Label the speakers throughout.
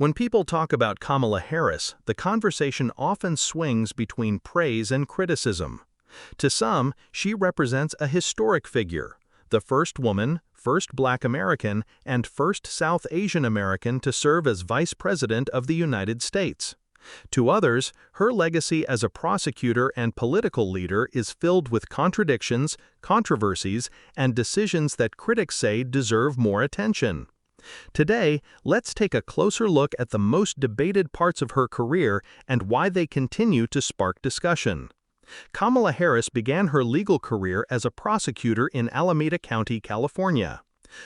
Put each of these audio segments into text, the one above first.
Speaker 1: When people talk about Kamala Harris, the conversation often swings between praise and criticism. To some, she represents a historic figure, the first woman, first Black American, and first South Asian American to serve as Vice President of the United States. To others, her legacy as a prosecutor and political leader is filled with contradictions, controversies, and decisions that critics say deserve more attention. Today, let's take a closer look at the most debated parts of her career and why they continue to spark discussion. Kamala Harris began her legal career as a prosecutor in Alameda County, California.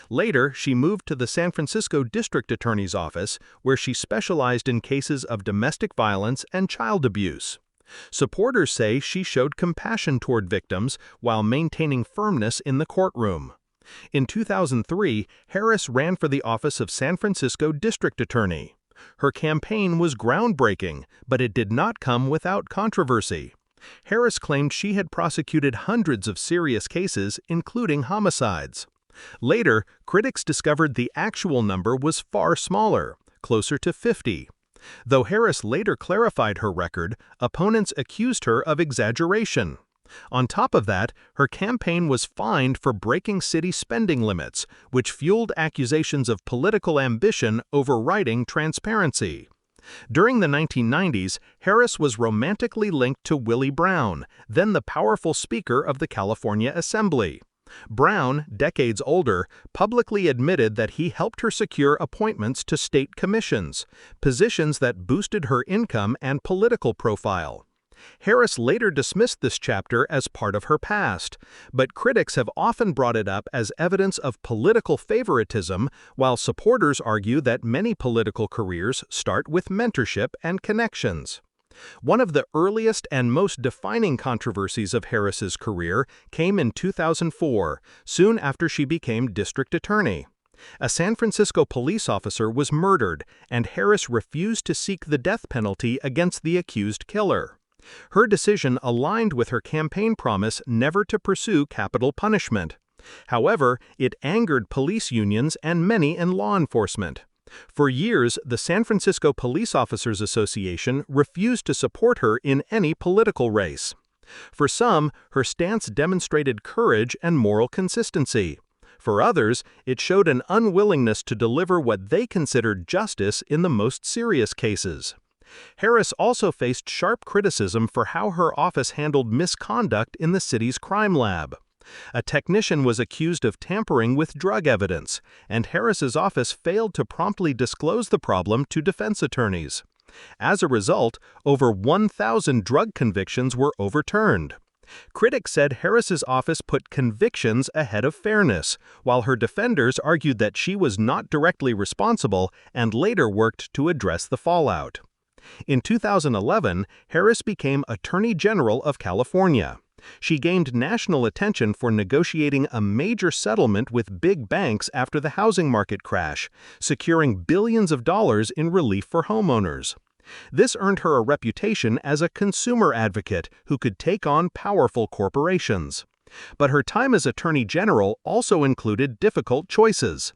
Speaker 1: Later, she moved to the San Francisco District Attorney's Office, where she specialized in cases of domestic violence and child abuse. Supporters say she showed compassion toward victims while maintaining firmness in the courtroom. In 2003, Harris ran for the office of San Francisco District Attorney. Her campaign was groundbreaking, but it did not come without controversy. Harris claimed she had prosecuted hundreds of serious cases, including homicides. Later, critics discovered the actual number was far smaller, closer to 50. Though Harris later clarified her record, opponents accused her of exaggeration. On top of that, her campaign was fined for breaking city spending limits, which fueled accusations of political ambition overriding transparency. During the 1990s, Harris was romantically linked to Willie Brown, then the powerful Speaker of the California Assembly. Brown, decades older, publicly admitted that he helped her secure appointments to state commissions, positions that boosted her income and political profile. Harris later dismissed this chapter as part of her past, but critics have often brought it up as evidence of political favoritism, while supporters argue that many political careers start with mentorship and connections. One of the earliest and most defining controversies of Harris's career came in 2004, soon after she became district attorney. A San Francisco police officer was murdered, and Harris refused to seek the death penalty against the accused killer. Her decision aligned with her campaign promise never to pursue capital punishment. However, it angered police unions and many in law enforcement. For years, the San Francisco Police Officers Association refused to support her in any political race. For some, her stance demonstrated courage and moral consistency. For others, it showed an unwillingness to deliver what they considered justice in the most serious cases. Harris also faced sharp criticism for how her office handled misconduct in the city's crime lab. A technician was accused of tampering with drug evidence, and Harris's office failed to promptly disclose the problem to defense attorneys. As a result, over 1,000 drug convictions were overturned. Critics said Harris's office put convictions ahead of fairness, while her defenders argued that she was not directly responsible and later worked to address the fallout. In 2011, Harris became Attorney General of California. She gained national attention for negotiating a major settlement with big banks after the housing market crash, securing billions of dollars in relief for homeowners. This earned her a reputation as a consumer advocate who could take on powerful corporations. But her time as Attorney General also included difficult choices.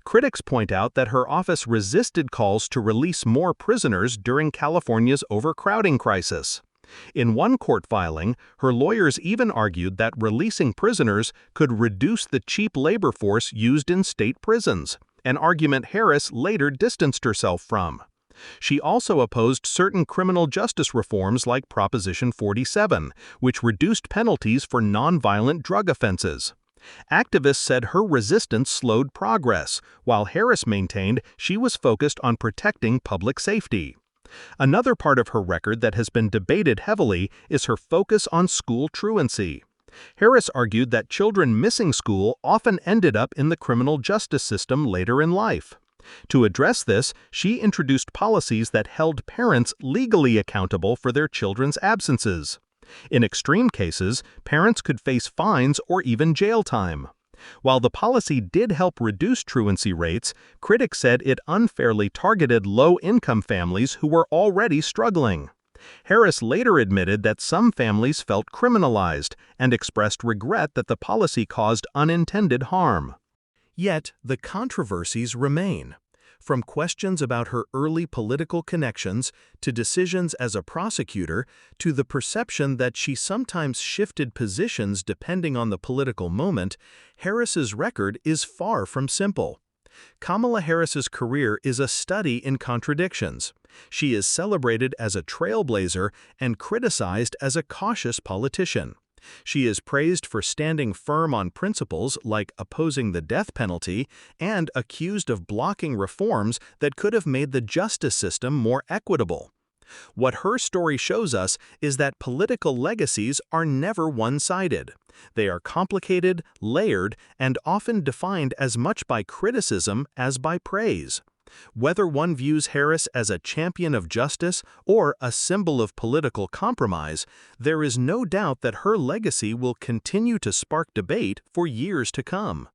Speaker 1: Critics point out that her office resisted calls to release more prisoners during California's overcrowding crisis. In one court filing, her lawyers even argued that releasing prisoners could reduce the cheap labor force used in state prisons, an argument Harris later distanced herself from. She also opposed certain criminal justice reforms like Proposition 47, which reduced penalties for nonviolent drug offenses. Activists said her resistance slowed progress, while Harris maintained she was focused on protecting public safety. Another part of her record that has been debated heavily is her focus on school truancy. Harris argued that children missing school often ended up in the criminal justice system later in life. To address this, she introduced policies that held parents legally accountable for their children's absences. In extreme cases, parents could face fines or even jail time. While the policy did help reduce truancy rates, critics said it unfairly targeted low-income families who were already struggling. Harris later admitted that some families felt criminalized and expressed regret that the policy caused unintended harm. Yet, the controversies remain. From questions about her early political connections, to decisions as a prosecutor, to the perception that she sometimes shifted positions depending on the political moment, Harris's record is far from simple. Kamala Harris's career is a study in contradictions. She is celebrated as a trailblazer and criticized as a cautious politician. She is praised for standing firm on principles like opposing the death penalty and accused of blocking reforms that could have made the justice system more equitable. What her story shows us is that political legacies are never one-sided. They are complicated, layered, and often defined as much by criticism as by praise. Whether one views Harris as a champion of justice or a symbol of political compromise, there is no doubt that her legacy will continue to spark debate for years to come.